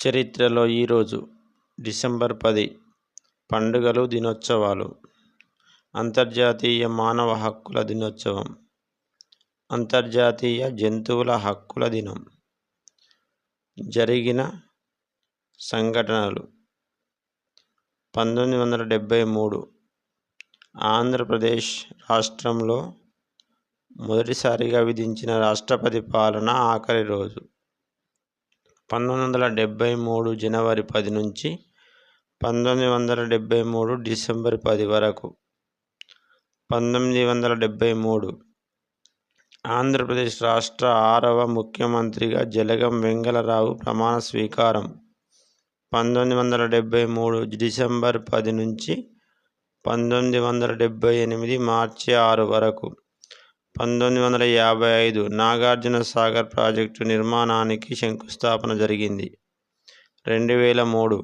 చరిత్రలో ఈరోజు డిసెంబర్ 10 పండుగలు దినోత్సవాలు. అంతర్జాతీయ మానవ హక్కుల దినోత్సవం, అంతర్జాతీయ జంతువుల హక్కుల దినం. జరిగిన సంఘటనలు: 1973 ఆంధ్రప్రదేశ్ రాష్ట్రంలో మొదటిసారిగా విధించిన రాష్ట్రపతి పాలన ఆఖరి రోజు. 1973 జనవరి 10 నుంచి 1973 డిసెంబర్ 10 వరకు. 1973 ఆంధ్రప్రదేశ్ రాష్ట్ర 6వ ముఖ్యమంత్రిగా జలగం వెంగళరావు ప్రమాణ స్వీకారం. 1973 డిసెంబర్ 10 నుంచి 1978 మార్చి 6 వరకు. 1955 నాగార్జున సాగర్ ప్రాజెక్టు నిర్మాణానికి శంకుస్థాపన జరిగింది. 2003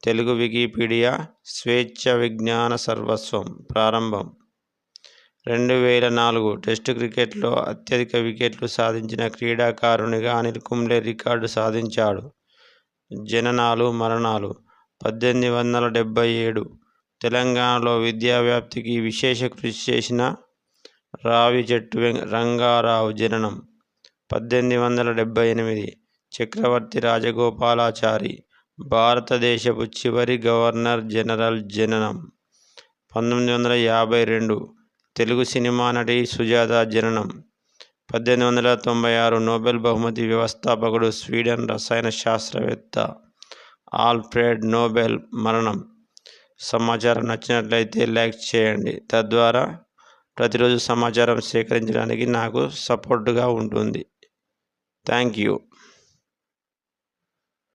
తెలుగు వికీపీడియా స్వేచ్ఛ విజ్ఞాన సర్వస్వం ప్రారంభం. 2004 టెస్టు క్రికెట్లో అత్యధిక వికెట్లు సాధించిన క్రీడాకారునిగా అనిల్ కుంబ్లే రికార్డు సాధించాడు. జననాలు మరణాలు: 1877 తెలంగాణలో విద్యా వ్యాప్తికి విశేష కృషి చేసిన రావి చెట్టు రంగారావు జననం. 1878 చక్రవర్తి రాజగోపాలాచారి భారతదేశపు చివరి గవర్నర్ జనరల్ జననం. 1952 తెలుగు సినిమా నటి సుజాత జననం. 1896 నోబెల్ బహుమతి వ్యవస్థాపకుడు స్వీడన్ రసాయన శాస్త్రవేత్త ఆల్ఫ్రెడ్ నోబెల్ మరణం. సమాచారం నచ్చినట్లయితే లైక్ చేయండి. తద్వారా ప్రతిరోజు సమాచారం సేకరించడానికి నాకు సపోర్టుగా ఉంటుంది. Thank you.